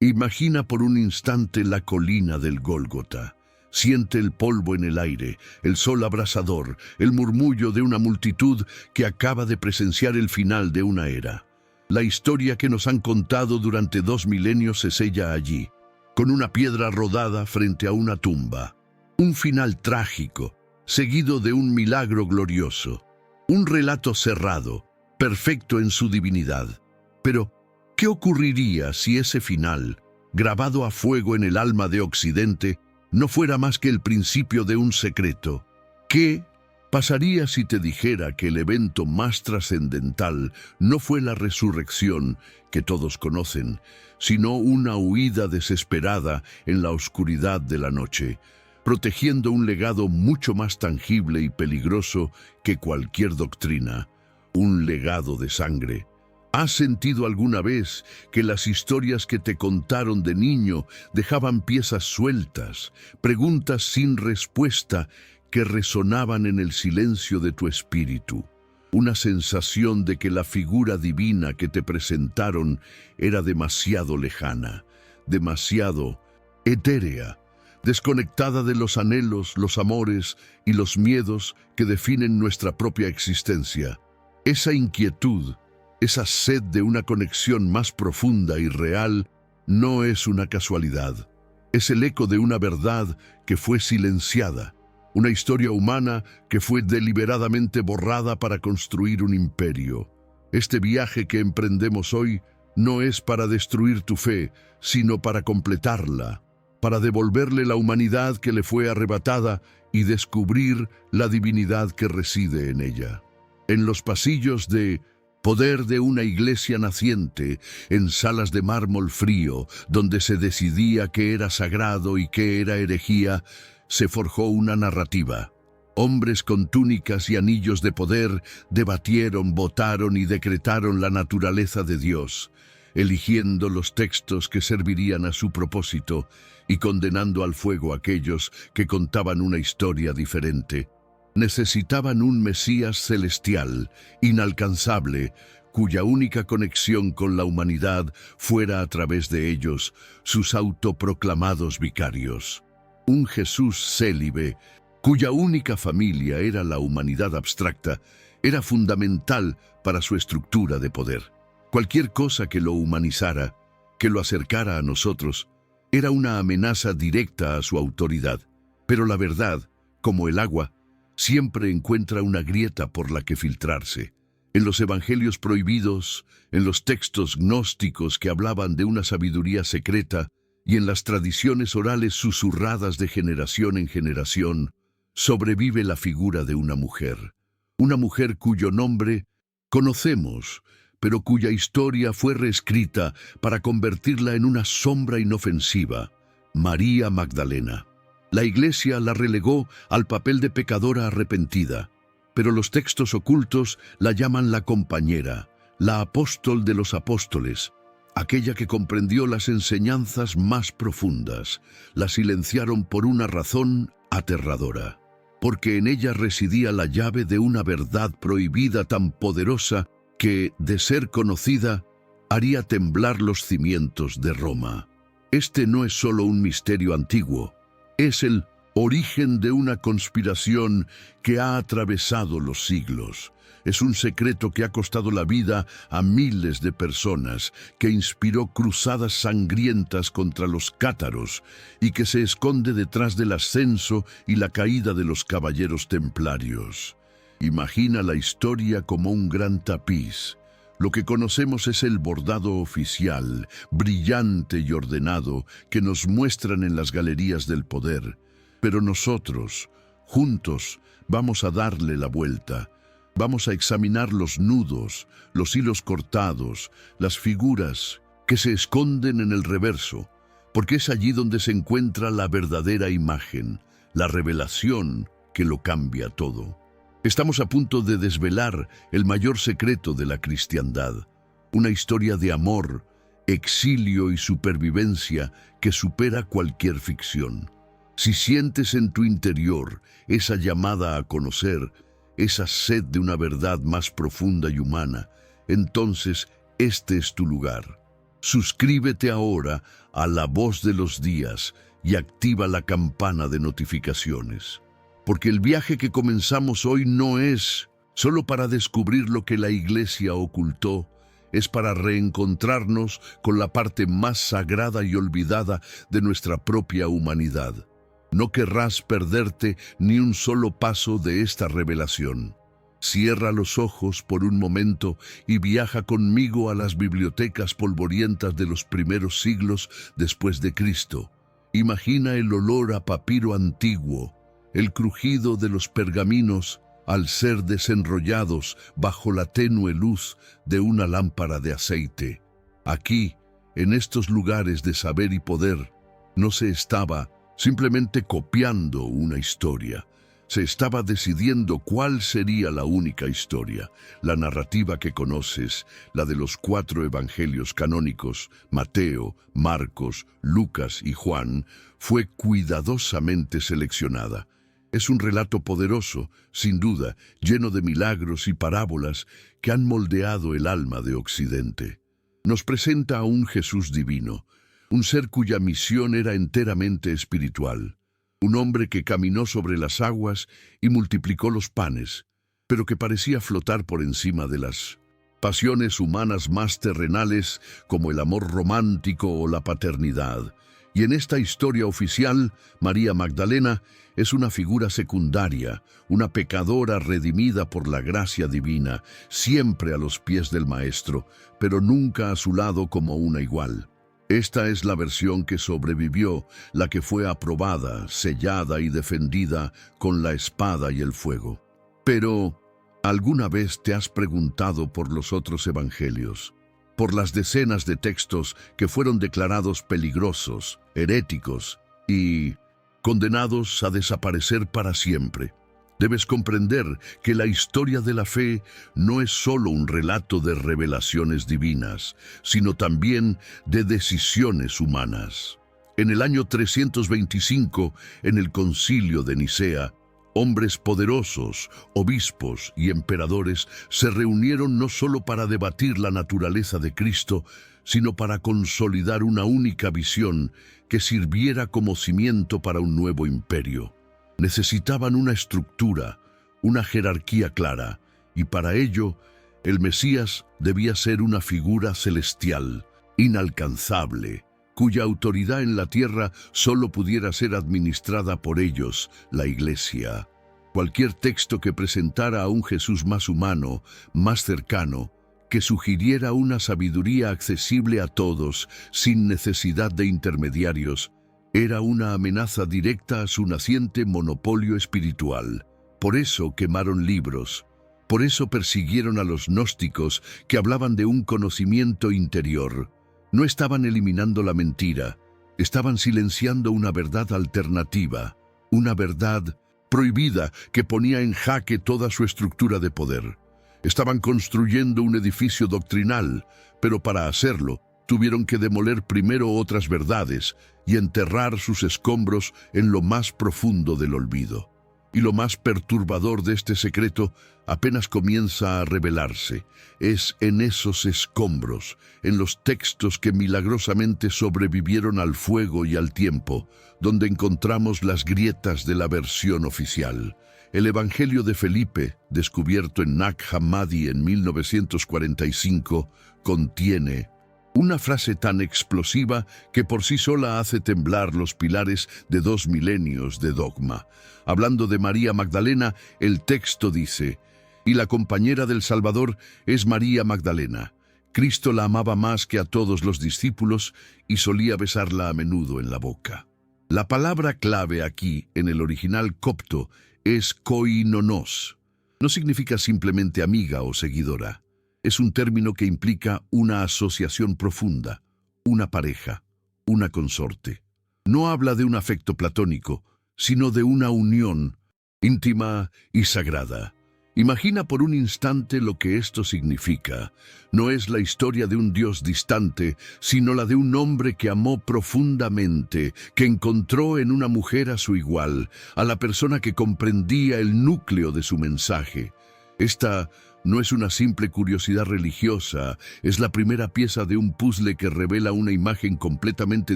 Imagina por un instante la colina del Gólgota. Siente el polvo en el aire, el sol abrasador, el murmullo de una multitud que acaba de presenciar el final de una era. La historia que nos han contado durante 2 milenios se sella allí, con una piedra rodada frente a una tumba. Un final trágico, seguido de un milagro glorioso. Un relato cerrado, perfecto en su divinidad. Pero, ¿qué ocurriría si ese final, grabado a fuego en el alma de Occidente, no fuera más que el principio de un secreto? ¿Qué pasaría si te dijera que el evento más trascendental no fue la resurrección que todos conocen, sino una huida desesperada en la oscuridad de la noche, protegiendo un legado mucho más tangible y peligroso que cualquier doctrina, un legado de sangre? ¿Has sentido alguna vez que las historias que te contaron de niño dejaban piezas sueltas, preguntas sin respuesta que resonaban en el silencio de tu espíritu? Una sensación de que la figura divina que te presentaron era demasiado lejana, demasiado etérea, desconectada de los anhelos, los amores y los miedos que definen nuestra propia existencia. Esa inquietud, esa sed de una conexión más profunda y real, no es una casualidad. Es el eco de una verdad que fue silenciada, una historia humana que fue deliberadamente borrada para construir un imperio. Este viaje que emprendemos hoy no es para destruir tu fe, sino para completarla, para devolverle la humanidad que le fue arrebatada y descubrir la divinidad que reside en ella. En los pasillos de poder de una iglesia naciente, en salas de mármol frío, donde se decidía qué era sagrado y qué era herejía, se forjó una narrativa. Hombres con túnicas y anillos de poder debatieron, votaron y decretaron la naturaleza de Dios, eligiendo los textos que servirían a su propósito y condenando al fuego a aquellos que contaban una historia diferente. Necesitaban un Mesías celestial, inalcanzable, cuya única conexión con la humanidad fuera a través de ellos, sus autoproclamados vicarios. Un Jesús célibe, cuya única familia era la humanidad abstracta, era fundamental para su estructura de poder. Cualquier cosa que lo humanizara, que lo acercara a nosotros, era una amenaza directa a su autoridad. Pero la verdad, como el agua, siempre encuentra una grieta por la que filtrarse. En los evangelios prohibidos, en los textos gnósticos que hablaban de una sabiduría secreta y en las tradiciones orales susurradas de generación en generación, sobrevive la figura de una mujer cuyo nombre conocemos, pero cuya historia fue reescrita para convertirla en una sombra inofensiva: María Magdalena. La Iglesia la relegó al papel de pecadora arrepentida, pero los textos ocultos la llaman la compañera, la apóstol de los apóstoles, aquella que comprendió las enseñanzas más profundas. La silenciaron por una razón aterradora, porque en ella residía la llave de una verdad prohibida tan poderosa que, de ser conocida, haría temblar los cimientos de Roma. Este no es solo un misterio antiguo, es el origen de una conspiración que ha atravesado los siglos. Es un secreto que ha costado la vida a miles de personas, que inspiró cruzadas sangrientas contra los cátaros y que se esconde detrás del ascenso y la caída de los caballeros templarios. Imagina la historia como un gran tapiz. Lo que conocemos es el bordado oficial, brillante y ordenado, que nos muestran en las galerías del poder. Pero nosotros, juntos, vamos a darle la vuelta. Vamos a examinar los nudos, los hilos cortados, las figuras que se esconden en el reverso, porque es allí donde se encuentra la verdadera imagen, la revelación que lo cambia todo. Estamos a punto de desvelar el mayor secreto de la cristiandad, una historia de amor, exilio y supervivencia que supera cualquier ficción. Si sientes en tu interior esa llamada a conocer, esa sed de una verdad más profunda y humana, entonces este es tu lugar. Suscríbete ahora a La Voz de los Días y activa la campana de notificaciones. Porque el viaje que comenzamos hoy no es solo para descubrir lo que la Iglesia ocultó, es para reencontrarnos con la parte más sagrada y olvidada de nuestra propia humanidad. No querrás perderte ni un solo paso de esta revelación. Cierra los ojos por un momento y viaja conmigo a las bibliotecas polvorientas de los primeros siglos después de Cristo. Imagina el olor a papiro antiguo, el crujido de los pergaminos al ser desenrollados bajo la tenue luz de una lámpara de aceite. Aquí, en estos lugares de saber y poder, no se estaba simplemente copiando una historia. Se estaba decidiendo cuál sería la única historia, la narrativa que conoces, la de los 4 evangelios canónicos, Mateo, Marcos, Lucas y Juan, fue cuidadosamente seleccionada. Es un relato poderoso, sin duda, lleno de milagros y parábolas que han moldeado el alma de Occidente. Nos presenta a un Jesús divino, un ser cuya misión era enteramente espiritual. Un hombre que caminó sobre las aguas y multiplicó los panes, pero que parecía flotar por encima de las pasiones humanas más terrenales como el amor romántico o la paternidad. Y en esta historia oficial, María Magdalena es una figura secundaria, una pecadora redimida por la gracia divina, siempre a los pies del Maestro, pero nunca a su lado como una igual. Esta es la versión que sobrevivió, la que fue aprobada, sellada y defendida con la espada y el fuego. Pero, ¿alguna vez te has preguntado por los otros evangelios? Por las decenas de textos que fueron declarados peligrosos, heréticos y condenados a desaparecer para siempre. Debes comprender que la historia de la fe no es solo un relato de revelaciones divinas, sino también de decisiones humanas. En el año 325, en el Concilio de Nicea, hombres poderosos, obispos y emperadores se reunieron no solo para debatir la naturaleza de Cristo, sino para consolidar una única visión que sirviera como cimiento para un nuevo imperio. Necesitaban una estructura, una jerarquía clara, y para ello, el Mesías debía ser una figura celestial, inalcanzable, cuya autoridad en la tierra solo pudiera ser administrada por ellos, la Iglesia. Cualquier texto que presentara a un Jesús más humano, más cercano, que sugiriera una sabiduría accesible a todos, sin necesidad de intermediarios, era una amenaza directa a su naciente monopolio espiritual. Por eso quemaron libros. Por eso persiguieron a los gnósticos que hablaban de un conocimiento interior. No estaban eliminando la mentira, estaban silenciando una verdad alternativa, una verdad prohibida que ponía en jaque toda su estructura de poder. Estaban construyendo un edificio doctrinal, pero para hacerlo, tuvieron que demoler primero otras verdades y enterrar sus escombros en lo más profundo del olvido. Y lo más perturbador de este secreto apenas comienza a revelarse. Es en esos escombros, en los textos que milagrosamente sobrevivieron al fuego y al tiempo, donde encontramos las grietas de la versión oficial. El Evangelio de Felipe, descubierto en Nag Hammadi en 1945, contiene una frase tan explosiva que por sí sola hace temblar los pilares de 2 milenios de dogma. Hablando de María Magdalena, el texto dice: «Y la compañera del Salvador es María Magdalena. Cristo la amaba más que a todos los discípulos y solía besarla a menudo en la boca». La palabra clave aquí, en el original copto, es koinonos. No significa simplemente amiga o seguidora. Es un término que implica una asociación profunda, una pareja, una consorte. No habla de un afecto platónico, sino de una unión íntima y sagrada. Imagina por un instante lo que esto significa. No es la historia de un Dios distante, sino la de un hombre que amó profundamente, que encontró en una mujer a su igual, a la persona que comprendía el núcleo de su mensaje. Esta no es una simple curiosidad religiosa, es la primera pieza de un puzzle que revela una imagen completamente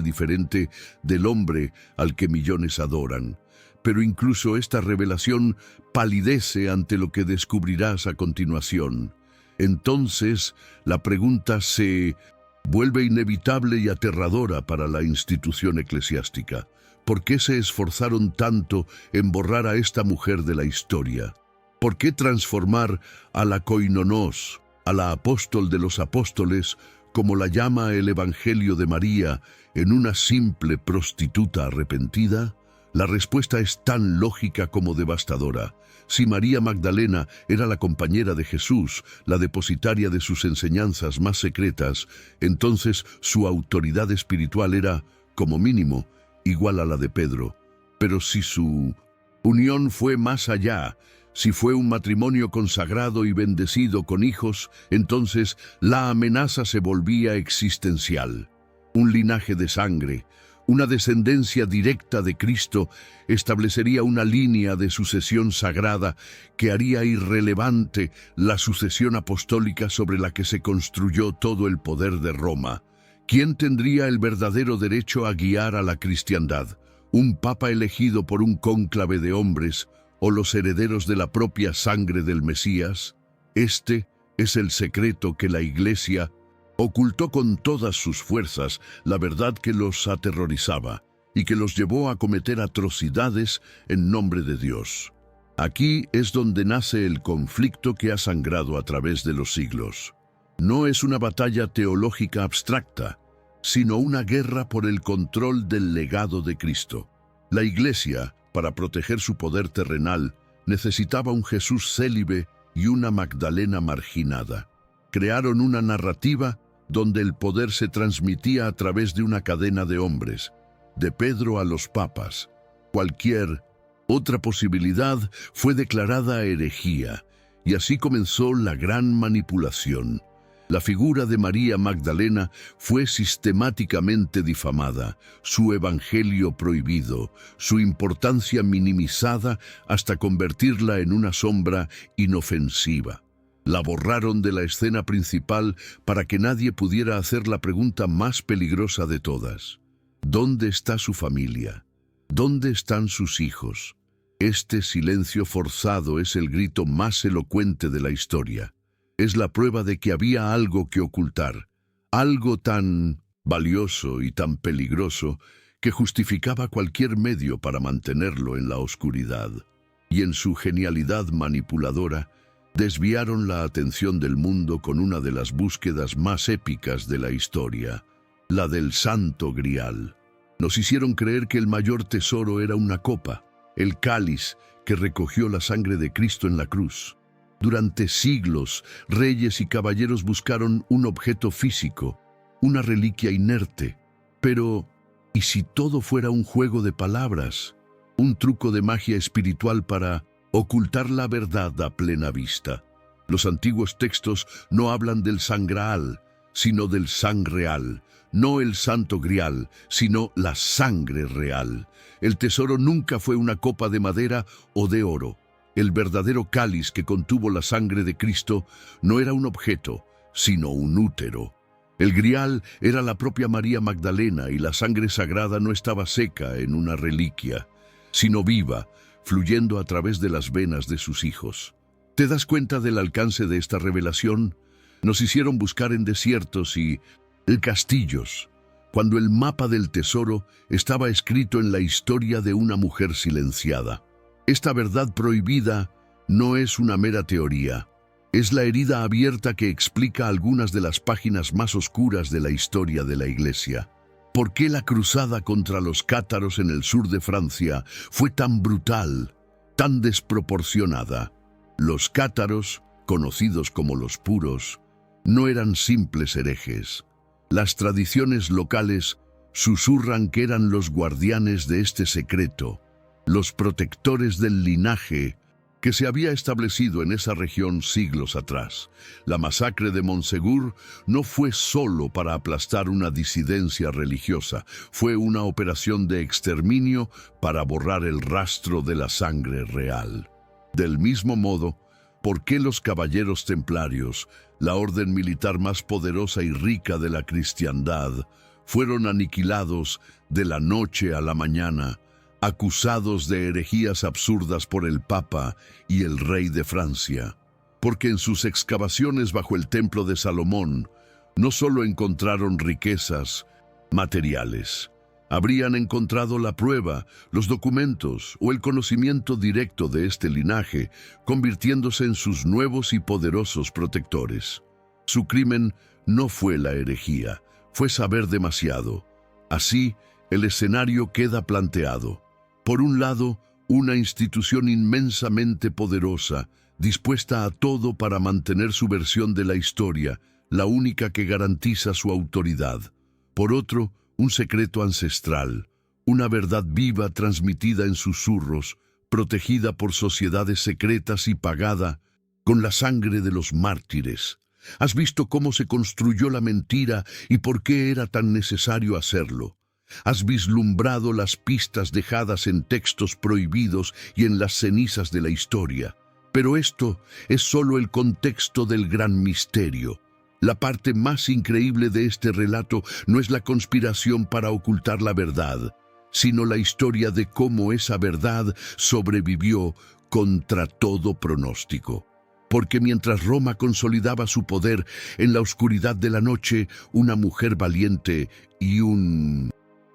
diferente del hombre al que millones adoran. Pero incluso esta revelación palidece ante lo que descubrirás a continuación. Entonces, la pregunta se vuelve inevitable y aterradora para la institución eclesiástica. ¿Por qué se esforzaron tanto en borrar a esta mujer de la historia? ¿Por qué transformar a la koinonos, a la apóstol de los apóstoles, como la llama el Evangelio de María, en una simple prostituta arrepentida? La respuesta es tan lógica como devastadora. Si María Magdalena era la compañera de Jesús, la depositaria de sus enseñanzas más secretas, entonces su autoridad espiritual era, como mínimo, igual a la de Pedro. Pero si su unión fue más allá, si fue un matrimonio consagrado y bendecido con hijos, entonces la amenaza se volvía existencial. Un linaje de sangre, una descendencia directa de Cristo, establecería una línea de sucesión sagrada que haría irrelevante la sucesión apostólica sobre la que se construyó todo el poder de Roma. ¿Quién tendría el verdadero derecho a guiar a la cristiandad? ¿Un papa elegido por un cónclave de hombres o los herederos de la propia sangre del Mesías? Este es el secreto que la Iglesia ocultó con todas sus fuerzas, la verdad que los aterrorizaba y que los llevó a cometer atrocidades en nombre de Dios. Aquí es donde nace el conflicto que ha sangrado a través de los siglos. No es una batalla teológica abstracta, sino una guerra por el control del legado de Cristo. La Iglesia, para proteger su poder terrenal, necesitaba un Jesús célibe y una Magdalena marginada. Crearon una narrativa donde el poder se transmitía a través de una cadena de hombres, de Pedro a los papas. Cualquier otra posibilidad fue declarada herejía, y así comenzó la gran manipulación. La figura de María Magdalena fue sistemáticamente difamada, su evangelio prohibido, su importancia minimizada hasta convertirla en una sombra inofensiva. La borraron de la escena principal para que nadie pudiera hacer la pregunta más peligrosa de todas. ¿Dónde está su familia? ¿Dónde están sus hijos? Este silencio forzado es el grito más elocuente de la historia. Es la prueba de que había algo que ocultar, algo tan valioso y tan peligroso que justificaba cualquier medio para mantenerlo en la oscuridad. Y en su genialidad manipuladora, desviaron la atención del mundo con una de las búsquedas más épicas de la historia, la del Santo Grial. Nos hicieron creer que el mayor tesoro era una copa, el cáliz que recogió la sangre de Cristo en la cruz. Durante siglos, reyes y caballeros buscaron un objeto físico, una reliquia inerte. Pero, ¿y si todo fuera un juego de palabras? Un truco de magia espiritual para ocultar la verdad a plena vista. Los antiguos textos no hablan del Sangraal, sino del Sangreal. No el Santo Grial, sino la sangre real. El tesoro nunca fue una copa de madera o de oro. El verdadero cáliz que contuvo la sangre de Cristo no era un objeto, sino un útero. El Grial era la propia María Magdalena y la sangre sagrada no estaba seca en una reliquia, sino viva, fluyendo a través de las venas de sus hijos. ¿Te das cuenta del alcance de esta revelación? Nos hicieron buscar en desiertos y castillos, cuando el mapa del tesoro estaba escrito en la historia de una mujer silenciada. Esta verdad prohibida no es una mera teoría, es la herida abierta que explica algunas de las páginas más oscuras de la historia de la Iglesia. ¿Por qué la cruzada contra los cátaros en el sur de Francia fue tan brutal, tan desproporcionada? Los cátaros, conocidos como los puros, no eran simples herejes. Las tradiciones locales susurran que eran los guardianes de este secreto, los protectores del linaje que se había establecido en esa región siglos atrás. La masacre de Montségur no fue solo para aplastar una disidencia religiosa, fue una operación de exterminio para borrar el rastro de la sangre real. Del mismo modo, ¿Por qué los caballeros templarios, la orden militar más poderosa y rica de la cristiandad, fueron aniquilados de la noche a la mañana, acusados de herejías absurdas por el Papa y el rey de Francia? Porque en sus excavaciones bajo el templo de Salomón no solo encontraron riquezas materiales, habrían encontrado la prueba, los documentos o el conocimiento directo de este linaje, convirtiéndose en sus nuevos y poderosos protectores. Su crimen no fue la herejía, fue saber demasiado. Así, el escenario queda planteado. Por un lado, una institución inmensamente poderosa, dispuesta a todo para mantener su versión de la historia, la única que garantiza su autoridad. Por otro, un secreto ancestral, una verdad viva transmitida en susurros, protegida por sociedades secretas y pagada con la sangre de los mártires. ¿Has visto cómo se construyó la mentira y por qué era tan necesario hacerlo? ¿Has vislumbrado las pistas dejadas en textos prohibidos y en las cenizas de la historia? Pero esto es solo el contexto del gran misterio. La parte más increíble de este relato no es la conspiración para ocultar la verdad, sino la historia de cómo esa verdad sobrevivió contra todo pronóstico. Porque mientras Roma consolidaba su poder en la oscuridad de la noche, una mujer valiente y un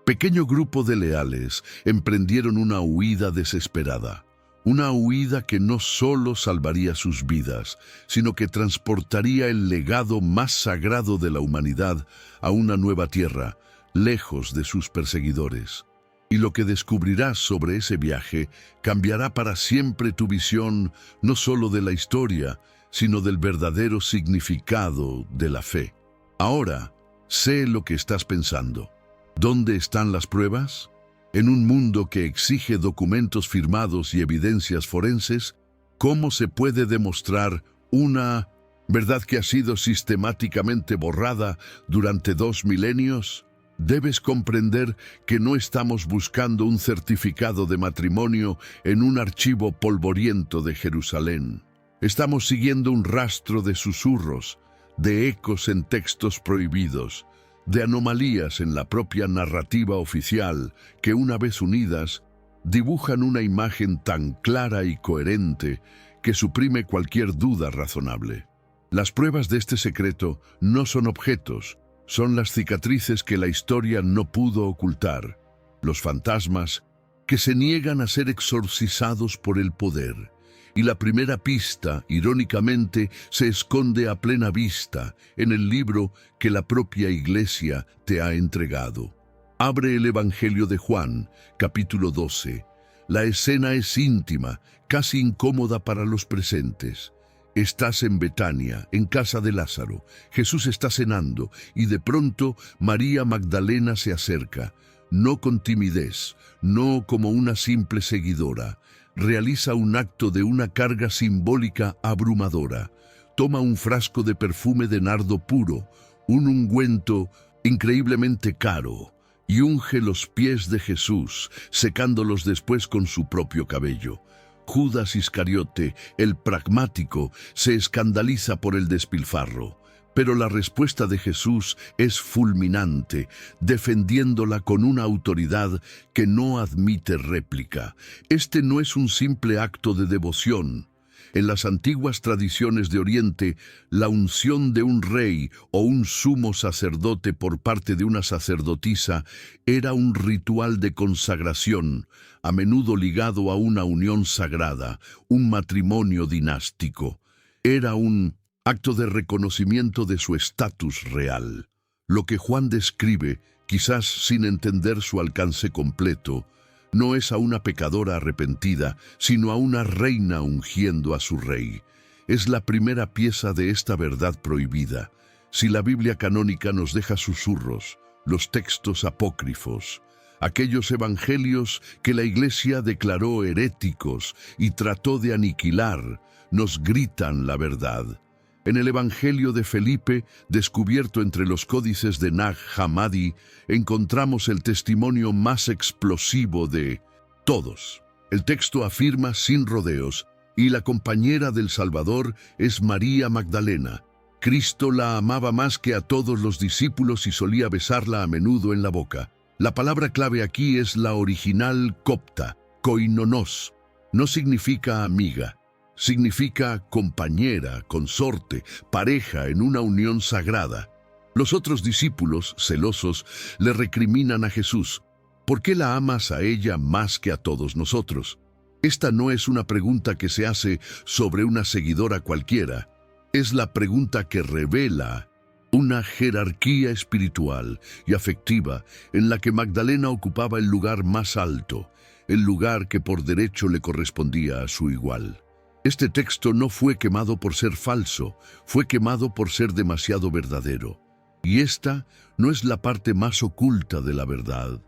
pequeño grupo de leales emprendieron una huida desesperada. Una huida que no solo salvaría sus vidas, sino que transportaría el legado más sagrado de la humanidad a una nueva tierra, lejos de sus perseguidores. Y lo que descubrirás sobre ese viaje cambiará para siempre tu visión no solo de la historia, sino del verdadero significado de la fe. Ahora, sé lo que estás pensando. ¿Dónde están las pruebas? En un mundo que exige documentos firmados y evidencias forenses, ¿cómo se puede demostrar una verdad que ha sido sistemáticamente borrada durante 2 milenios? Debes comprender que no estamos buscando un certificado de matrimonio en un archivo polvoriento de Jerusalén. Estamos siguiendo un rastro de susurros, de ecos en textos prohibidos, de anomalías en la propia narrativa oficial que, una vez unidas, dibujan una imagen tan clara y coherente que suprime cualquier duda razonable. Las pruebas de este secreto no son objetos, son las cicatrices que la historia no pudo ocultar, los fantasmas que se niegan a ser exorcizados por el poder. Y la primera pista, irónicamente, se esconde a plena vista en el libro que la propia Iglesia te ha entregado. Abre el Evangelio de Juan, capítulo 12. La escena es íntima, casi incómoda para los presentes. Estás en Betania, en casa de Lázaro. Jesús está cenando y de pronto María Magdalena se acerca. No con timidez, no como una simple seguidora. Realiza un acto de una carga simbólica abrumadora. Toma un frasco de perfume de nardo puro, un ungüento increíblemente caro, y unge los pies de Jesús, secándolos después con su propio cabello. Judas Iscariote, el pragmático, se escandaliza por el despilfarro. Pero la respuesta de Jesús es fulminante, defendiéndola con una autoridad que no admite réplica. Este no es un simple acto de devoción. En las antiguas tradiciones de Oriente, la unción de un rey o un sumo sacerdote por parte de una sacerdotisa era un ritual de consagración, a menudo ligado a una unión sagrada, un matrimonio dinástico. Era un acto de reconocimiento de su estatus real. Lo que Juan describe, quizás sin entender su alcance completo, no es a una pecadora arrepentida, sino a una reina ungiendo a su rey. Es la primera pieza de esta verdad prohibida. Si la Biblia canónica nos deja susurros, los textos apócrifos, aquellos evangelios que la Iglesia declaró heréticos y trató de aniquilar, nos gritan la verdad. En el Evangelio de Felipe, descubierto entre los códices de Nag Hammadi, encontramos el testimonio más explosivo de todos. El texto afirma sin rodeos y la compañera del Salvador es María Magdalena. Cristo la amaba más que a todos los discípulos y solía besarla a menudo en la boca. La palabra clave aquí es la original copta, koinonos. No significa amiga, significa compañera, consorte, pareja en una unión sagrada. Los otros discípulos, celosos, le recriminan a Jesús: ¿por qué la amas a ella más que a todos nosotros? Esta no es una pregunta que se hace sobre una seguidora cualquiera. Es la pregunta que revela una jerarquía espiritual y afectiva en la que Magdalena ocupaba el lugar más alto, el lugar que por derecho le correspondía a su igual. Este texto no fue quemado por ser falso, fue quemado por ser demasiado verdadero. Y esta no es la parte más oculta de la verdad.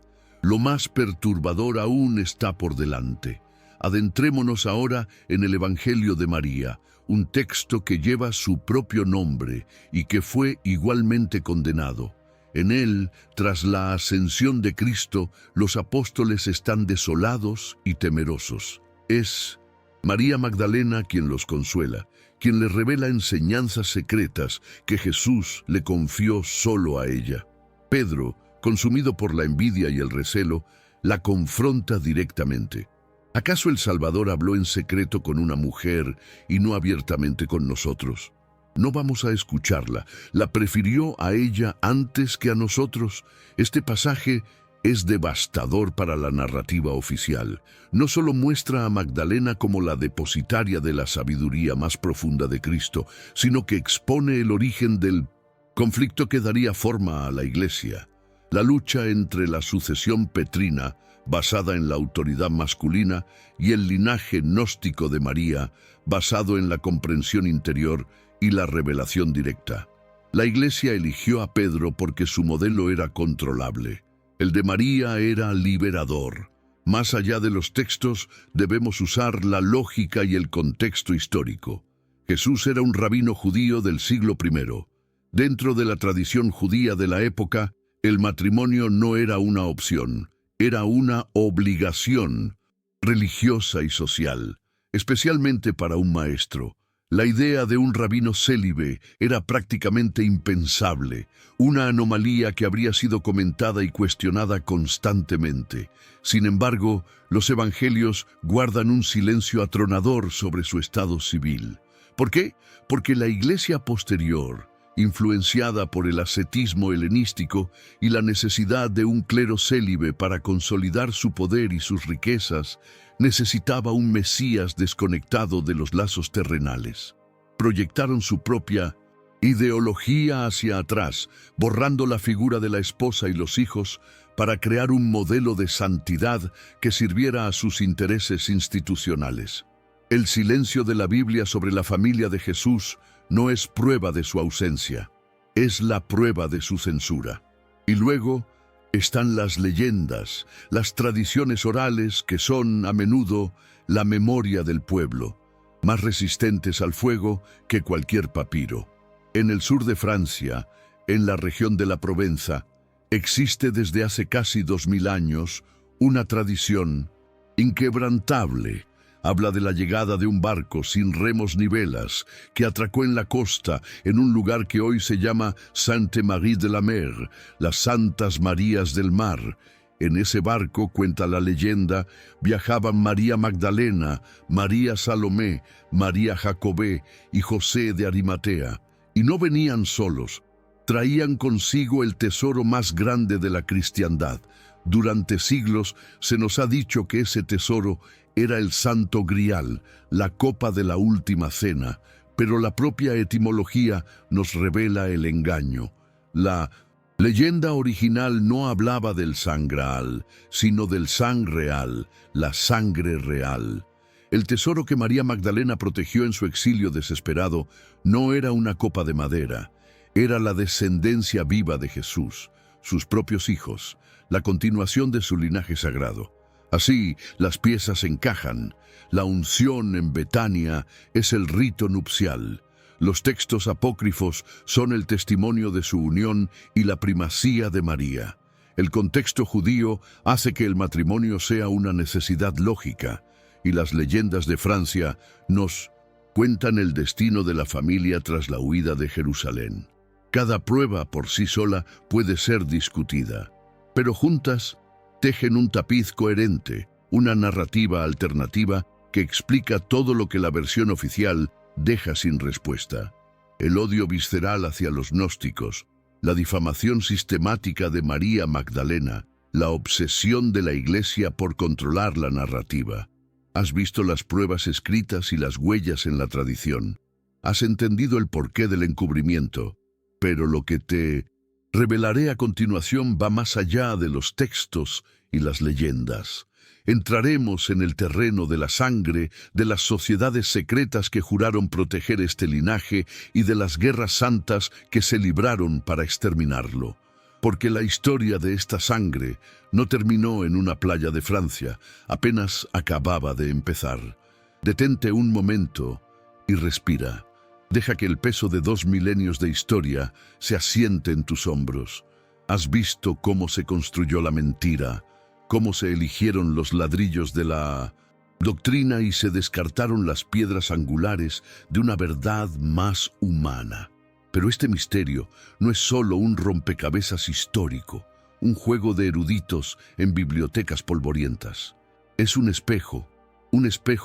Lo más perturbador aún está por delante. Adentrémonos ahora en el Evangelio de María, un texto que lleva su propio nombre y que fue igualmente condenado. En él, tras la ascensión de Cristo, los apóstoles están desolados y temerosos. Es María Magdalena quien los consuela, quien les revela enseñanzas secretas que Jesús le confió solo a ella. Pedro, consumido por la envidia y el recelo, la confronta directamente. ¿Acaso el Salvador habló en secreto con una mujer y no abiertamente con nosotros? No vamos a escucharla. ¿La prefirió a ella antes que a nosotros? Este pasaje es devastador para la narrativa oficial. No solo muestra a Magdalena como la depositaria de la sabiduría más profunda de Cristo, sino que expone el origen del conflicto que daría forma a la Iglesia. La lucha entre la sucesión petrina, basada en la autoridad masculina, y el linaje gnóstico de María, basado en la comprensión interior y la revelación directa. La Iglesia eligió a Pedro porque su modelo era controlable. El de María era liberador. Más allá de los textos, debemos usar la lógica y el contexto histórico. Jesús era un rabino judío del siglo I. Dentro de la tradición judía de la época, el matrimonio no era una opción, era una obligación religiosa y social, especialmente para un maestro. La idea de un rabino célibe era prácticamente impensable, una anomalía que habría sido comentada y cuestionada constantemente. Sin embargo, los evangelios guardan un silencio atronador sobre su estado civil. ¿Por qué? Porque la Iglesia posterior, influenciada por el ascetismo helenístico y la necesidad de un clero célibe para consolidar su poder y sus riquezas, necesitaba un Mesías desconectado de los lazos terrenales. Proyectaron su propia ideología hacia atrás, borrando la figura de la esposa y los hijos para crear un modelo de santidad que sirviera a sus intereses institucionales. El silencio de la Biblia sobre la familia de Jesús no es prueba de su ausencia, es la prueba de su censura. Y luego están las leyendas, las tradiciones orales que son, a menudo, la memoria del pueblo, más resistentes al fuego que cualquier papiro. En el sur de Francia, en la región de la Provenza, existe desde hace casi 2000 años una tradición inquebrantable. Habla de la llegada de un barco sin remos ni velas que atracó en la costa en un lugar que hoy se llama Sainte-Marie de la Mer, las Santas Marías del Mar. En ese barco, cuenta la leyenda, viajaban María Magdalena, María Salomé, María Jacobé y José de Arimatea. Y no venían solos, traían consigo el tesoro más grande de la cristiandad. Durante siglos se nos ha dicho que ese tesoro era el Santo Grial, la copa de la última cena, pero la propia etimología nos revela el engaño. La leyenda original no hablaba del Sangraal, sino del Sangreal, la sangre real. El tesoro que María Magdalena protegió en su exilio desesperado no era una copa de madera, era la descendencia viva de Jesús, sus propios hijos, la continuación de su linaje sagrado. Así, las piezas encajan. La unción en Betania es el rito nupcial. Los textos apócrifos son el testimonio de su unión y la primacía de María. El contexto judío hace que el matrimonio sea una necesidad lógica, y las leyendas de Francia nos cuentan el destino de la familia tras la huida de Jerusalén. Cada prueba por sí sola puede ser discutida, pero juntas tejen un tapiz coherente, una narrativa alternativa que explica todo lo que la versión oficial deja sin respuesta. El odio visceral hacia los gnósticos, la difamación sistemática de María Magdalena, la obsesión de la Iglesia por controlar la narrativa. Has visto las pruebas escritas y las huellas en la tradición. Has entendido el porqué del encubrimiento, pero lo que te revelaré a continuación va más allá de los textos y las leyendas. Entraremos en el terreno de la sangre, de las sociedades secretas que juraron proteger este linaje y de las guerras santas que se libraron para exterminarlo. Porque la historia de esta sangre no terminó en una playa de Francia, apenas acababa de empezar. Detente un momento y respira. Deja que el peso de 2 milenios de historia se asiente en tus hombros. Has visto cómo se construyó la mentira, cómo se eligieron los ladrillos de la doctrina y se descartaron las piedras angulares de una verdad más humana. Pero este misterio no es solo un rompecabezas histórico, un juego de eruditos en bibliotecas polvorientas. Es un espejo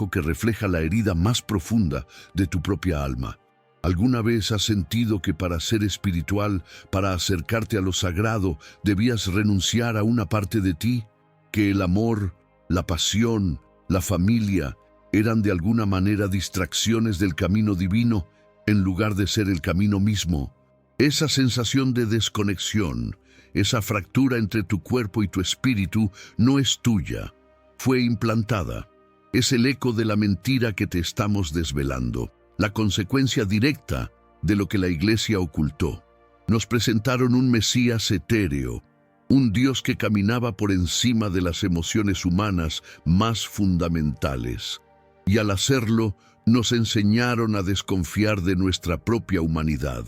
que refleja la herida más profunda de tu propia alma. ¿Alguna vez has sentido que para ser espiritual, para acercarte a lo sagrado, debías renunciar a una parte de ti? ¿Que el amor, la pasión, la familia eran de alguna manera distracciones del camino divino en lugar de ser el camino mismo? Esa sensación de desconexión, esa fractura entre tu cuerpo y tu espíritu no es tuya, fue implantada. Es el eco de la mentira que te estamos desvelando, la consecuencia directa de lo que la Iglesia ocultó. Nos presentaron un Mesías etéreo, un Dios que caminaba por encima de las emociones humanas más fundamentales. Y al hacerlo, nos enseñaron a desconfiar de nuestra propia humanidad.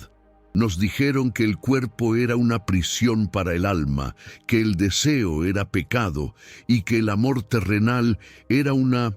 Nos dijeron que el cuerpo era una prisión para el alma, que el deseo era pecado y que el amor terrenal era una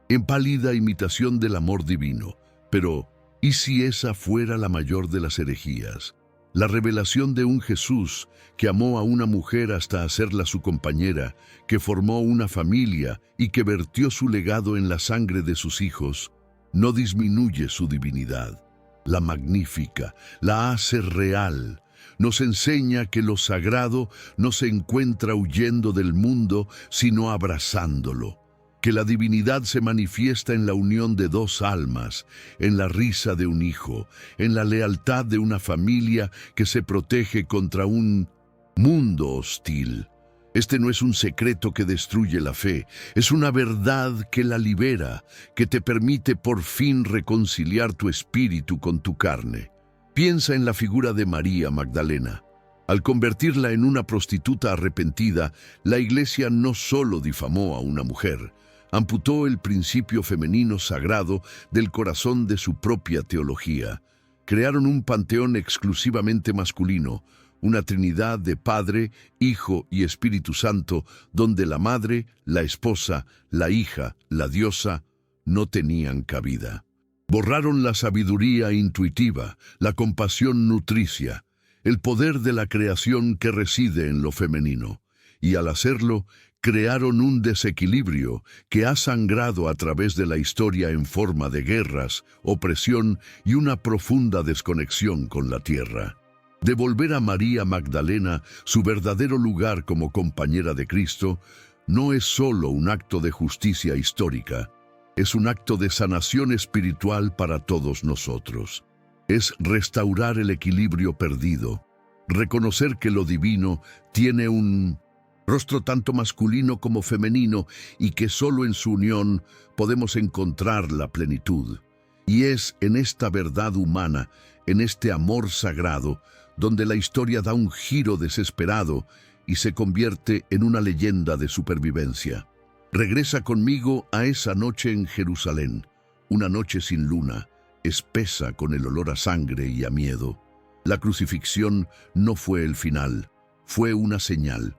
empálida imitación del amor divino. Pero, ¿y si esa fuera la mayor de las herejías? La revelación de un Jesús que amó a una mujer hasta hacerla su compañera, que formó una familia y que vertió su legado en la sangre de sus hijos, no disminuye su divinidad. La magnifica, la hace real. Nos enseña que lo sagrado no se encuentra huyendo del mundo, sino abrazándolo. Que la divinidad se manifiesta en la unión de 2 almas, en la risa de un hijo, en la lealtad de una familia que se protege contra un mundo hostil. Este no es un secreto que destruye la fe, es una verdad que la libera, que te permite por fin reconciliar tu espíritu con tu carne. Piensa en la figura de María Magdalena. Al convertirla en una prostituta arrepentida, la Iglesia no solo difamó a una mujer, amputó el principio femenino sagrado del corazón de su propia teología. Crearon un panteón exclusivamente masculino, una trinidad de Padre, Hijo y Espíritu Santo, donde la madre, la esposa, la hija, la diosa, no tenían cabida. Borraron la sabiduría intuitiva, la compasión nutricia, el poder de la creación que reside en lo femenino, y al hacerlo, crearon un desequilibrio que ha sangrado a través de la historia en forma de guerras, opresión y una profunda desconexión con la tierra. Devolver a María Magdalena su verdadero lugar como compañera de Cristo no es solo un acto de justicia histórica, es un acto de sanación espiritual para todos nosotros. Es restaurar el equilibrio perdido, reconocer que lo divino tiene un rostro tanto masculino como femenino y que solo en su unión podemos encontrar la plenitud. Y es en esta verdad humana, en este amor sagrado, donde la historia da un giro desesperado y se convierte en una leyenda de supervivencia. Regresa conmigo a esa noche en Jerusalén, una noche sin luna, espesa con el olor a sangre y a miedo. La crucifixión no fue el final, fue una señal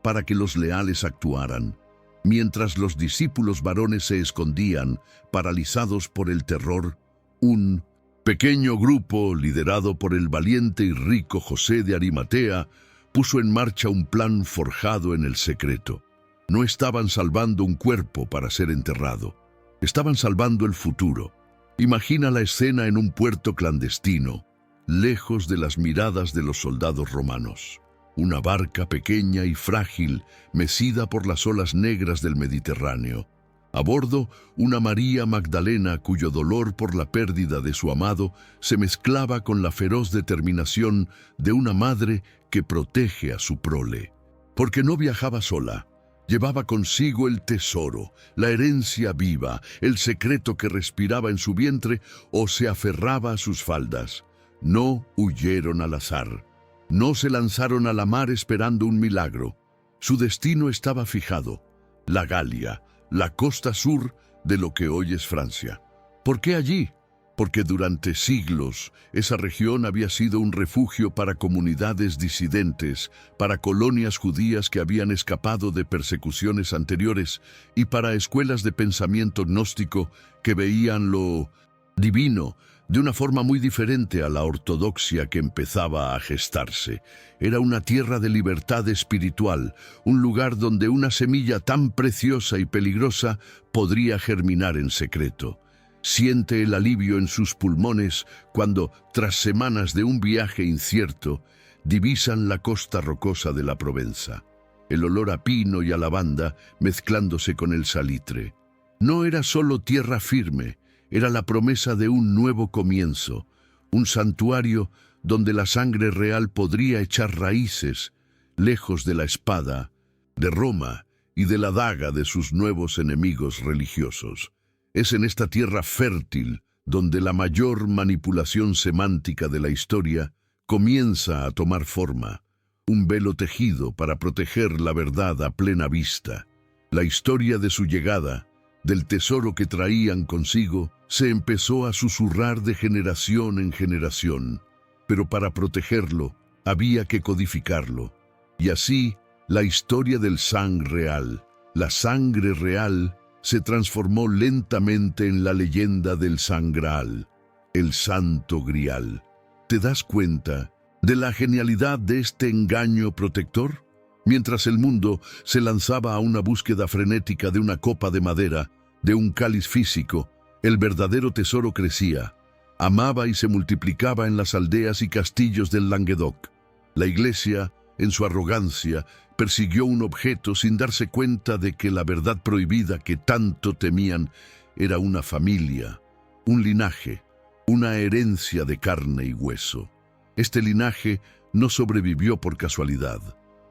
para que los leales actuaran. Mientras los discípulos varones se escondían, paralizados por el terror, un pequeño grupo, liderado por el valiente y rico José de Arimatea, puso en marcha un plan forjado en el secreto. No estaban salvando un cuerpo para ser enterrado, estaban salvando el futuro. Imagina la escena en un puerto clandestino, lejos de las miradas de los soldados romanos. Una barca pequeña y frágil, mecida por las olas negras del Mediterráneo. A bordo, una María Magdalena cuyo dolor por la pérdida de su amado se mezclaba con la feroz determinación de una madre que protege a su prole. Porque no viajaba sola, llevaba consigo el tesoro, la herencia viva, el secreto que respiraba en su vientre o se aferraba a sus faldas. No huyeron al azar. No se lanzaron a la mar esperando un milagro. Su destino estaba fijado: la Galia, la costa sur de lo que hoy es Francia. ¿Por qué allí? Porque durante siglos esa región había sido un refugio para comunidades disidentes, para colonias judías que habían escapado de persecuciones anteriores y para escuelas de pensamiento gnóstico que veían lo divino de una forma muy diferente a la ortodoxia que empezaba a gestarse. Era una tierra de libertad espiritual, un lugar donde una semilla tan preciosa y peligrosa podría germinar en secreto. Siente el alivio en sus pulmones cuando, tras semanas de un viaje incierto, divisan la costa rocosa de la Provenza. El olor a pino y a lavanda mezclándose con el salitre. No era solo tierra firme, era la promesa de un nuevo comienzo, un santuario donde la sangre real podría echar raíces, lejos de la espada, de Roma y de la daga de sus nuevos enemigos religiosos. Es en esta tierra fértil donde la mayor manipulación semántica de la historia comienza a tomar forma, un velo tejido para proteger la verdad a plena vista. La historia de su llegada, del tesoro que traían consigo, se empezó a susurrar de generación en generación, pero para protegerlo había que codificarlo. Y así, la historia del sang real, la sangre real, se transformó lentamente en la leyenda del Sangral, el Santo Grial. ¿Te das cuenta de la genialidad de este engaño protector? Mientras el mundo se lanzaba a una búsqueda frenética de una copa de madera, de un cáliz físico, el verdadero tesoro crecía, amaba y se multiplicaba en las aldeas y castillos del Languedoc. La Iglesia, en su arrogancia, persiguió un objeto sin darse cuenta de que la verdad prohibida que tanto temían era una familia, un linaje, una herencia de carne y hueso. Este linaje no sobrevivió por casualidad.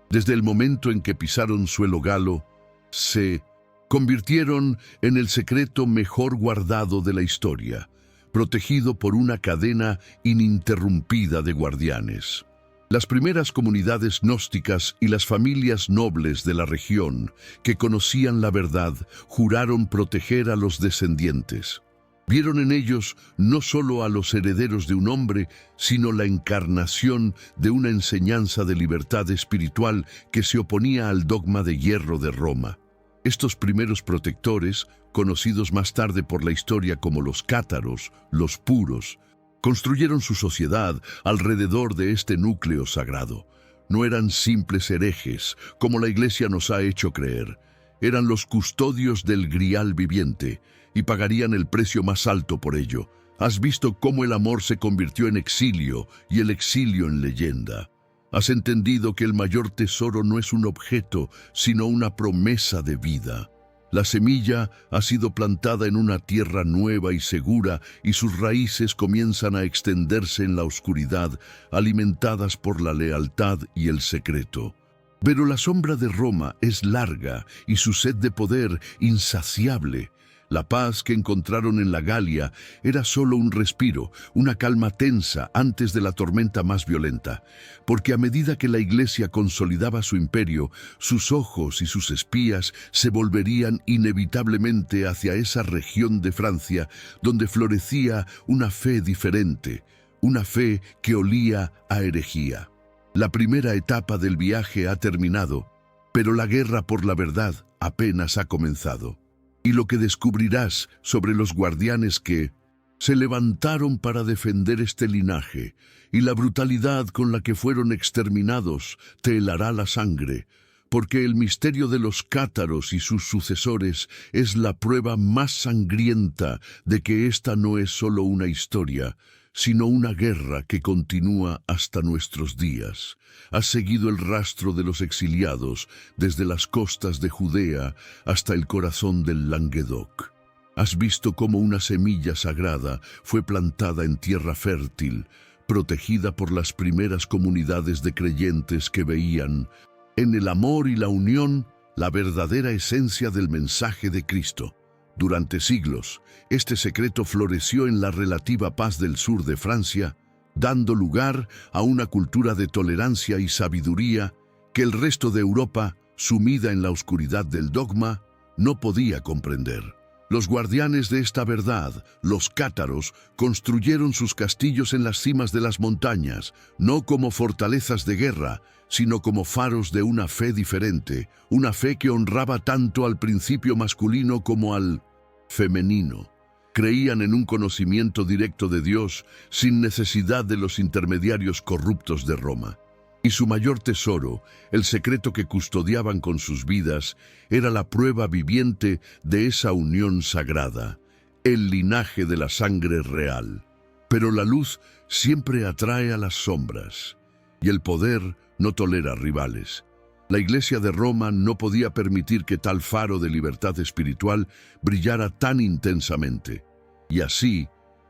Desde el momento en que pisaron suelo galo, se convirtieron en el secreto mejor guardado de la historia, protegido por una cadena ininterrumpida de guardianes. Las primeras comunidades gnósticas y las familias nobles de la región que conocían la verdad juraron proteger a los descendientes. Vieron en ellos no solo a los herederos de un hombre, sino la encarnación de una enseñanza de libertad espiritual que se oponía al dogma de hierro de Roma. Estos primeros protectores, conocidos más tarde por la historia como los cátaros, los puros, construyeron su sociedad alrededor de este núcleo sagrado. No eran simples herejes, como la Iglesia nos ha hecho creer. Eran los custodios del grial viviente, y pagarían el precio más alto por ello. Has visto cómo el amor se convirtió en exilio y el exilio en leyenda. Has entendido que el mayor tesoro no es un objeto, sino una promesa de vida. La semilla ha sido plantada en una tierra nueva y segura y sus raíces comienzan a extenderse en la oscuridad, alimentadas por la lealtad y el secreto. Pero la sombra de Roma es larga y su sed de poder insaciable. La paz que encontraron en la Galia era solo un respiro, una calma tensa antes de la tormenta más violenta, porque a medida que la Iglesia consolidaba su imperio, sus ojos y sus espías se volverían inevitablemente hacia esa región de Francia donde florecía una fe diferente, una fe que olía a herejía. La primera etapa del viaje ha terminado, pero la guerra por la verdad apenas ha comenzado. Y lo que descubrirás sobre los guardianes que se levantaron para defender este linaje y la brutalidad con la que fueron exterminados te helará la sangre, porque el misterio de los cátaros y sus sucesores es la prueba más sangrienta de que esta no es solo una historia, sino una guerra que continúa hasta nuestros días. Has seguido el rastro de los exiliados desde las costas de Judea hasta el corazón del Languedoc. Has visto cómo una semilla sagrada fue plantada en tierra fértil, protegida por las primeras comunidades de creyentes que veían en el amor y la unión la verdadera esencia del mensaje de Cristo. Durante siglos, este secreto floreció en la relativa paz del sur de Francia, dando lugar a una cultura de tolerancia y sabiduría que el resto de Europa, sumida en la oscuridad del dogma, no podía comprender. Los guardianes de esta verdad, los cátaros, construyeron sus castillos en las cimas de las montañas, no como fortalezas de guerra, sino como faros de una fe diferente, una fe que honraba tanto al principio masculino como al femenino. Creían en un conocimiento directo de Dios sin necesidad de los intermediarios corruptos de Roma. Y su mayor tesoro, el secreto que custodiaban con sus vidas, era la prueba viviente de esa unión sagrada, el linaje de la sangre real. Pero la luz siempre atrae a las sombras, y el poder no tolera rivales. La Iglesia de Roma no podía permitir que tal faro de libertad espiritual brillara tan intensamente, y así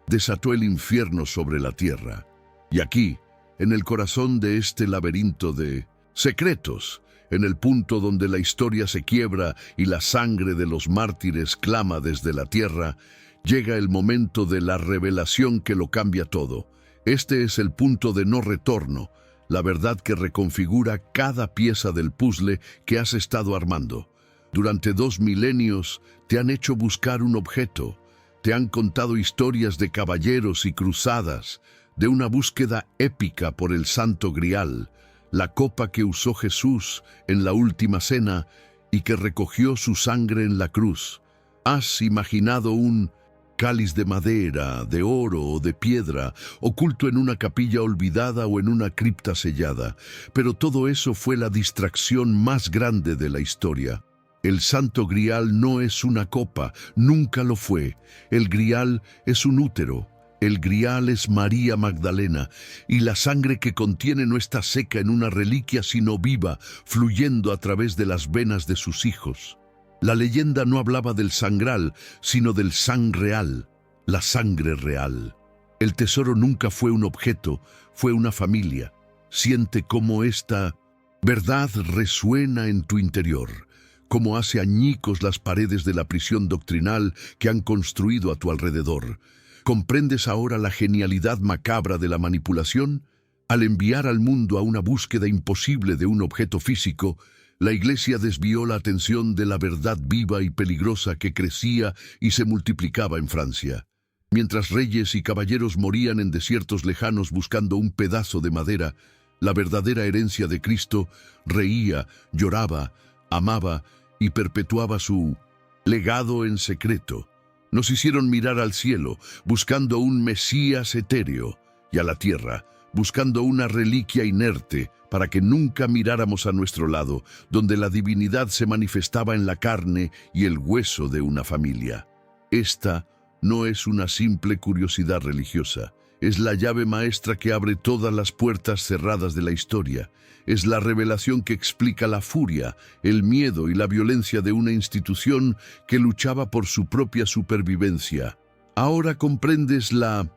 desató el infierno sobre la tierra. Y aquí, en el corazón de este laberinto de secretos, en el punto donde la historia se quiebra y la sangre de los mártires clama desde la tierra, llega el momento de la revelación que lo cambia todo. Este es el punto de no retorno, la verdad que reconfigura cada pieza del puzzle que has estado armando. Durante 2 milenios te han hecho buscar un objeto, te han contado historias de caballeros y cruzadas, de una búsqueda épica por el Santo Grial, la copa que usó Jesús en la última cena y que recogió su sangre en la cruz. Has imaginado un cáliz de madera, de oro o de piedra, oculto en una capilla olvidada o en una cripta sellada, pero todo eso fue la distracción más grande de la historia. El Santo Grial no es una copa, nunca lo fue. El Grial es un útero. El Grial es María Magdalena, y la sangre que contiene no está seca en una reliquia, sino viva, fluyendo a través de las venas de sus hijos. La leyenda no hablaba del sangral, sino del sangreal, la sangre real. El tesoro nunca fue un objeto, fue una familia. Siente cómo esta verdad resuena en tu interior, cómo hace añicos las paredes de la prisión doctrinal que han construido a tu alrededor. ¿Comprendes ahora la genialidad macabra de la manipulación? Al enviar al mundo a una búsqueda imposible de un objeto físico, la Iglesia desvió la atención de la verdad viva y peligrosa que crecía y se multiplicaba en Francia. Mientras reyes y caballeros morían en desiertos lejanos buscando un pedazo de madera, la verdadera herencia de Cristo reía, lloraba, amaba y perpetuaba su legado en secreto. Nos hicieron mirar al cielo, buscando un Mesías etéreo, y a la tierra, buscando una reliquia inerte, para que nunca miráramos a nuestro lado, donde la divinidad se manifestaba en la carne y el hueso de una familia. Esta no es una simple curiosidad religiosa, es la llave maestra que abre todas las puertas cerradas de la historia. Es la revelación que explica la furia, el miedo y la violencia de una institución que luchaba por su propia supervivencia. Ahora comprendes la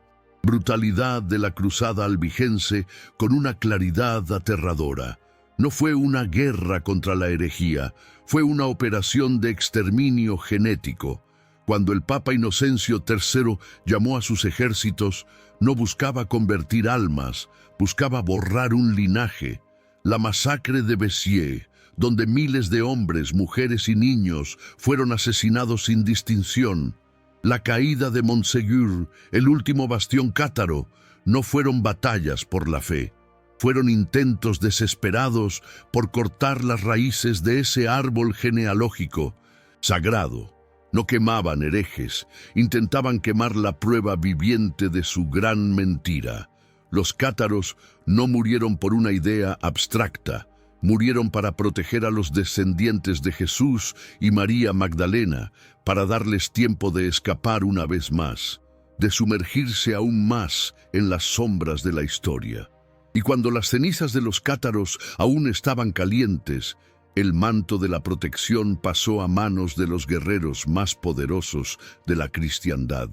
brutalidad de la cruzada albigense con una claridad aterradora. No fue una guerra contra la herejía, fue una operación de exterminio genético. Cuando el Papa Inocencio III llamó a sus ejércitos, no buscaba convertir almas, buscaba borrar un linaje. La masacre de Béziers, donde miles de hombres, mujeres y niños fueron asesinados sin distinción. La caída de Montségur, el último bastión cátaro, no fueron batallas por la fe. Fueron intentos desesperados por cortar las raíces de ese árbol genealógico sagrado. No quemaban herejes, intentaban quemar la prueba viviente de su gran mentira. Los cátaros no murieron por una idea abstracta, murieron para proteger a los descendientes de Jesús y María Magdalena, para darles tiempo de escapar una vez más, de sumergirse aún más en las sombras de la historia. Y cuando las cenizas de los cátaros aún estaban calientes, el manto de la protección pasó a manos de los guerreros más poderosos de la cristiandad,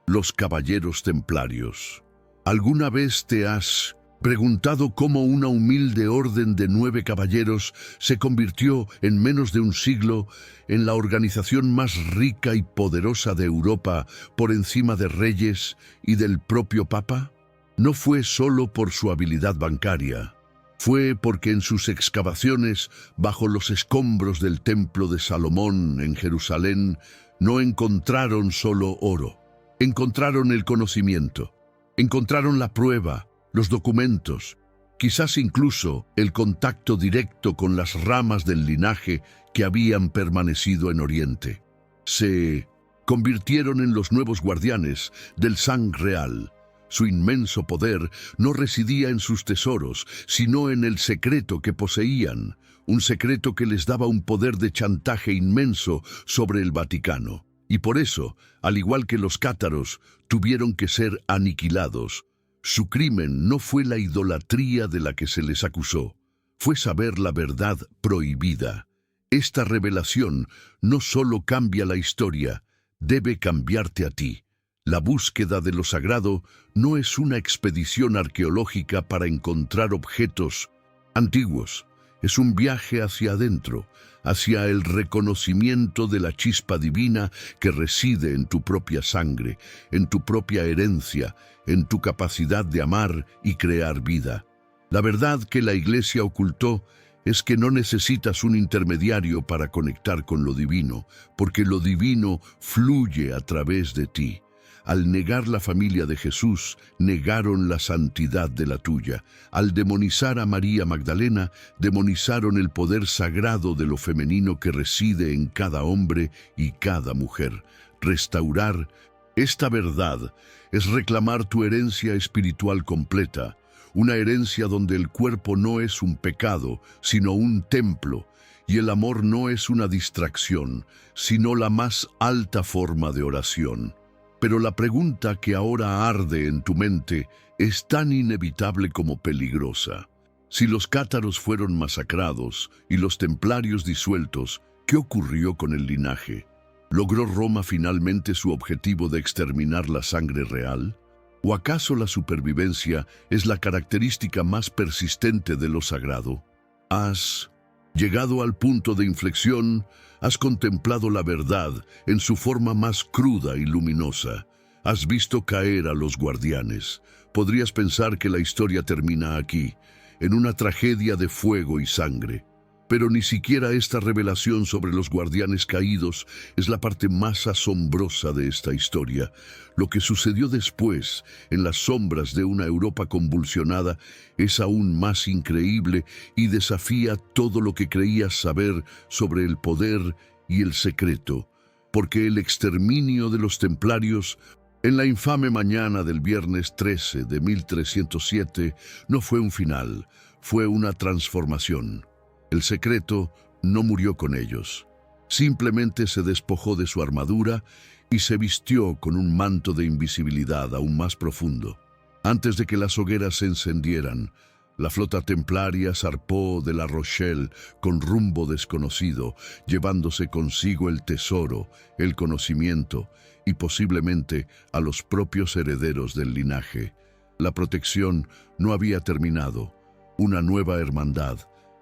los caballeros templarios. ¿Alguna vez te has preguntado cómo una humilde orden de 9 caballeros se convirtió en menos de un siglo en la organización más rica y poderosa de Europa por encima de reyes y del propio Papa? No fue solo por su habilidad bancaria. Fue porque en sus excavaciones bajo los escombros del Templo de Salomón en Jerusalén no encontraron solo oro. Encontraron el conocimiento, encontraron la prueba, los documentos, quizás incluso el contacto directo con las ramas del linaje que habían permanecido en Oriente. Se convirtieron en los nuevos guardianes del Sang Real. Su inmenso poder no residía en sus tesoros, sino en el secreto que poseían, un secreto que les daba un poder de chantaje inmenso sobre el Vaticano. Y por eso, al igual que los cátaros, tuvieron que ser aniquilados. Su crimen no fue la idolatría de la que se les acusó, fue saber la verdad prohibida. Esta revelación no solo cambia la historia, debe cambiarte a ti. La búsqueda de lo sagrado no es una expedición arqueológica para encontrar objetos antiguos. Es un viaje hacia adentro, hacia el reconocimiento de la chispa divina que reside en tu propia sangre, en tu propia herencia, en tu capacidad de amar y crear vida. La verdad que la Iglesia ocultó es que no necesitas un intermediario para conectar con lo divino, porque lo divino fluye a través de ti. Al negar la familia de Jesús, negaron la santidad de la tuya. Al demonizar a María Magdalena, demonizaron el poder sagrado de lo femenino que reside en cada hombre y cada mujer. Restaurar esta verdad es reclamar tu herencia espiritual completa, una herencia donde el cuerpo no es un pecado, sino un templo, y el amor no es una distracción, sino la más alta forma de oración. Pero la pregunta que ahora arde en tu mente es tan inevitable como peligrosa. Si los cátaros fueron masacrados y los templarios disueltos, ¿qué ocurrió con el linaje? ¿Logró Roma finalmente su objetivo de exterminar la sangre real? ¿O acaso la supervivencia es la característica más persistente de lo sagrado? ¿Has llegado al punto de inflexión? Has contemplado la verdad en su forma más cruda y luminosa. Has visto caer a los guardianes. Podrías pensar que la historia termina aquí, en una tragedia de fuego y sangre. Pero ni siquiera esta revelación sobre los guardianes caídos es la parte más asombrosa de esta historia. Lo que sucedió después, en las sombras de una Europa convulsionada, es aún más increíble y desafía todo lo que creías saber sobre el poder y el secreto, porque el exterminio de los templarios en la infame mañana del viernes 13 de 1307 no fue un final, fue una transformación. El secreto no murió con ellos. Simplemente se despojó de su armadura y se vistió con un manto de invisibilidad aún más profundo. Antes de que las hogueras se encendieran, la flota templaria zarpó de La Rochelle con rumbo desconocido, llevándose consigo el tesoro, el conocimiento y posiblemente a los propios herederos del linaje. La protección no había terminado. Una nueva hermandad,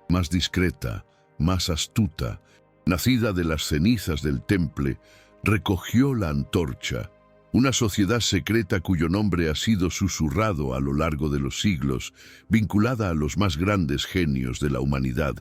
más discreta, más astuta, nacida de las cenizas del temple, recogió la antorcha. Una sociedad secreta cuyo nombre ha sido susurrado a lo largo de los siglos, vinculada a los más grandes genios de la humanidad,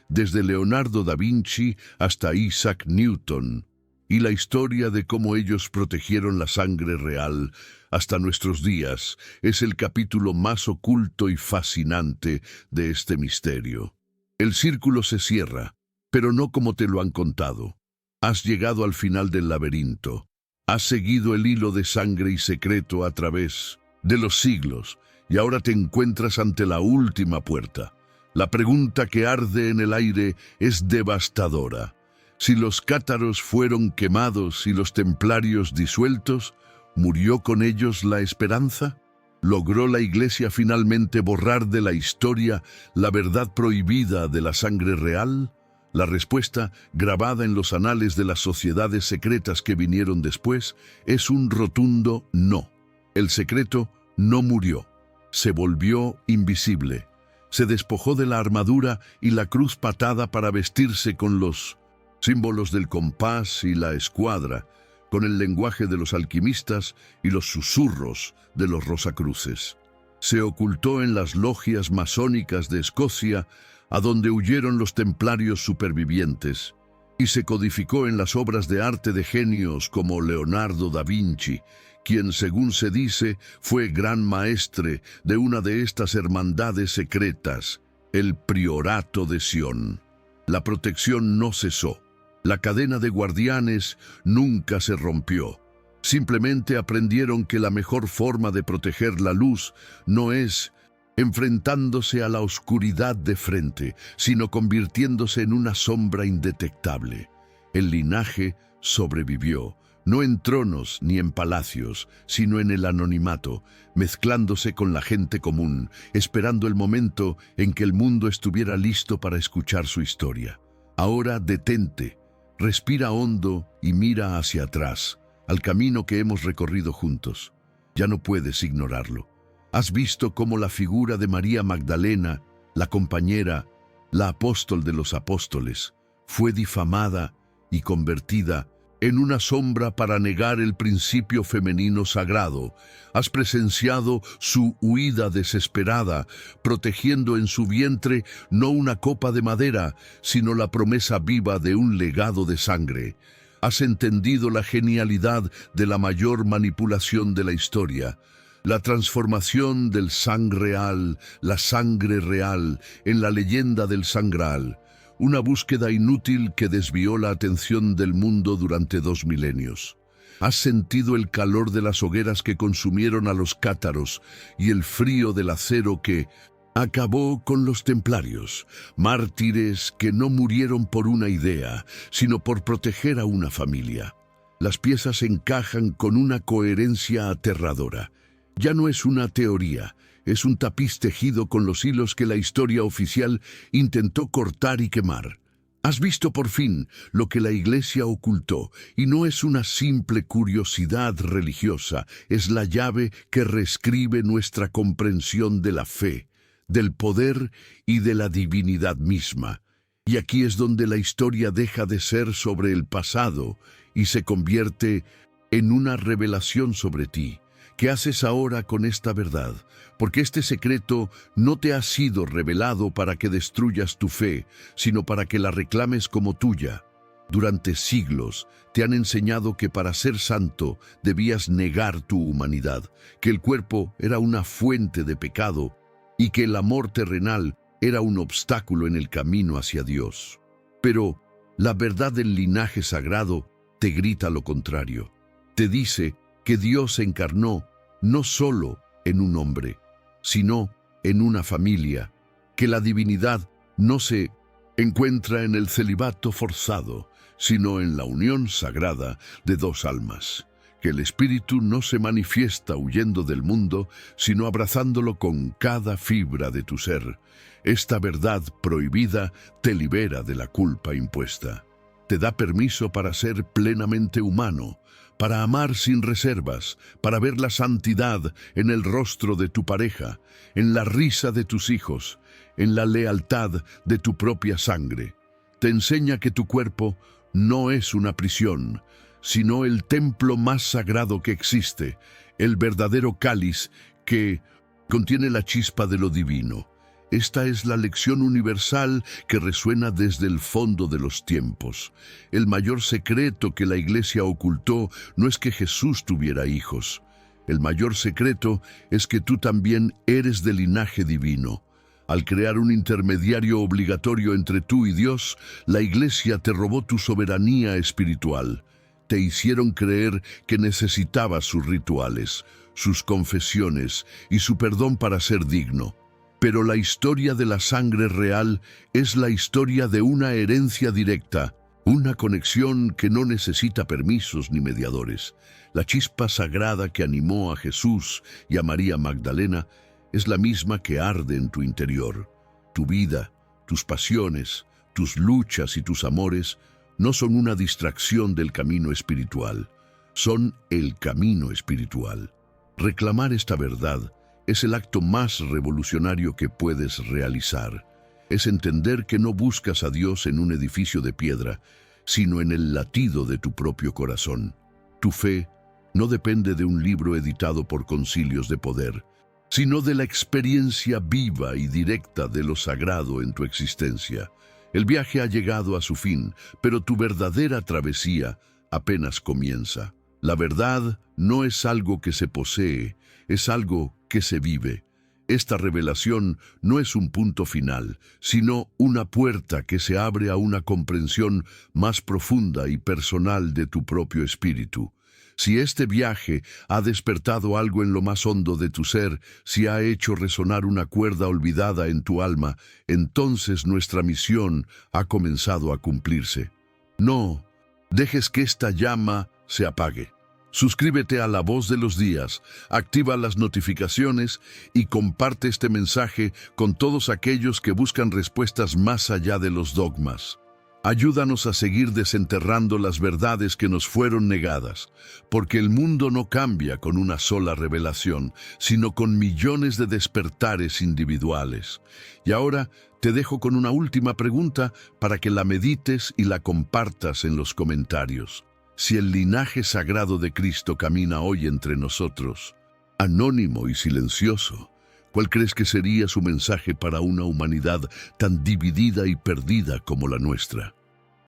desde Leonardo da Vinci hasta Isaac Newton. y la historia de cómo ellos protegieron la sangre real hasta nuestros días es el capítulo más oculto y fascinante de este misterio. El círculo se cierra, pero no como te lo han contado. Has llegado al final del laberinto. Has seguido el hilo de sangre y secreto a través de los siglos, y ahora te encuentras ante la última puerta. La pregunta que arde en el aire es devastadora. Si los cátaros fueron quemados y los templarios disueltos, ¿murió con ellos la esperanza? ¿Logró la Iglesia finalmente borrar de la historia la verdad prohibida de la sangre real? La respuesta, grabada en los anales de las sociedades secretas que vinieron después, es un rotundo no. El secreto no murió. Se volvió invisible. Se despojó de la armadura y la cruz patada para vestirse con los símbolos del compás y la escuadra, con el lenguaje de los alquimistas y los susurros de los rosacruces. Se ocultó en las logias masónicas de Escocia, a donde huyeron los templarios supervivientes, y se codificó en las obras de arte de genios como Leonardo da Vinci, quien, según se dice, fue gran maestre de una de estas hermandades secretas, el Priorato de Sion. La protección no cesó. La cadena de guardianes nunca se rompió. Simplemente aprendieron que la mejor forma de proteger la luz no es enfrentándose a la oscuridad de frente, sino convirtiéndose en una sombra indetectable. El linaje sobrevivió, no en tronos ni en palacios, sino en el anonimato, mezclándose con la gente común, esperando el momento en que el mundo estuviera listo para escuchar su historia. Ahora detente, respira hondo y mira hacia atrás, al camino que hemos recorrido juntos. Ya no puedes ignorarlo. Has visto cómo la figura de María Magdalena, la compañera, la apóstol de los apóstoles, fue difamada y convertida en una sombra para negar el principio femenino sagrado. Has presenciado su huida desesperada, protegiendo en su vientre no una copa de madera, sino la promesa viva de un legado de sangre. Has entendido la genialidad de la mayor manipulación de la historia, la transformación del sangreal, la sangre real, en la leyenda del sangral, una búsqueda inútil que desvió la atención del mundo durante 2 milenios. Has sentido el calor de las hogueras que consumieron a los cátaros y el frío del acero que acabó con los templarios, mártires que no murieron por una idea, sino por proteger a una familia. Las piezas encajan con una coherencia aterradora. Ya no es una teoría, es un tapiz tejido con los hilos que la historia oficial intentó cortar y quemar. Has visto por fin lo que la Iglesia ocultó, y no es una simple curiosidad religiosa, es la llave que reescribe nuestra comprensión de la fe, del poder y de la divinidad misma. Y aquí es donde la historia deja de ser sobre el pasado y se convierte en una revelación sobre ti. ¿Qué haces ahora con esta verdad? Porque este secreto no te ha sido revelado para que destruyas tu fe, sino para que la reclames como tuya. Durante siglos te han enseñado que para ser santo debías negar tu humanidad, que el cuerpo era una fuente de pecado y que el amor terrenal era un obstáculo en el camino hacia Dios. Pero la verdad del linaje sagrado te grita lo contrario. Te dice que Dios se encarnó no solo en un hombre, sino en una familia, que la divinidad no se encuentra en el celibato forzado, sino en la unión sagrada de 2 almas, que el espíritu no se manifiesta huyendo del mundo, sino abrazándolo con cada fibra de tu ser. Esta verdad prohibida te libera de la culpa impuesta. Te da permiso para ser plenamente humano, para amar sin reservas, para ver la santidad en el rostro de tu pareja, en la risa de tus hijos, en la lealtad de tu propia sangre. Te enseña que tu cuerpo no es una prisión, sino el templo más sagrado que existe, el verdadero cáliz que contiene la chispa de lo divino. Esta es la lección universal que resuena desde el fondo de los tiempos. El mayor secreto que la Iglesia ocultó no es que Jesús tuviera hijos. El mayor secreto es que tú también eres de linaje divino. Al crear un intermediario obligatorio entre tú y Dios, la Iglesia te robó tu soberanía espiritual. Te hicieron creer que necesitabas sus rituales, sus confesiones y su perdón para ser digno. Pero la historia de la sangre real es la historia de una herencia directa, una conexión que no necesita permisos ni mediadores. La chispa sagrada que animó a Jesús y a María Magdalena es la misma que arde en tu interior. Tu vida, tus pasiones, tus luchas y tus amores no son una distracción del camino espiritual, son el camino espiritual. Reclamar esta verdad es el acto más revolucionario que puedes realizar. Es entender que no buscas a Dios en un edificio de piedra, sino en el latido de tu propio corazón. Tu fe no depende de un libro editado por concilios de poder, sino de la experiencia viva y directa de lo sagrado en tu existencia. El viaje ha llegado a su fin, pero tu verdadera travesía apenas comienza. La verdad no es algo que se posee, es algo que se vive. Esta revelación no es un punto final, sino una puerta que se abre a una comprensión más profunda y personal de tu propio espíritu. Si este viaje ha despertado algo en lo más hondo de tu ser, si ha hecho resonar una cuerda olvidada en tu alma, entonces nuestra misión ha comenzado a cumplirse. No dejes que esta llama se apague. Suscríbete a La Voz de los Días, activa las notificaciones y comparte este mensaje con todos aquellos que buscan respuestas más allá de los dogmas. Ayúdanos a seguir desenterrando las verdades que nos fueron negadas, porque el mundo no cambia con una sola revelación, sino con millones de despertares individuales. Y ahora te dejo con una última pregunta para que la medites y la compartas en los comentarios. Si el linaje sagrado de Cristo camina hoy entre nosotros, anónimo y silencioso, ¿cuál crees que sería su mensaje para una humanidad tan dividida y perdida como la nuestra?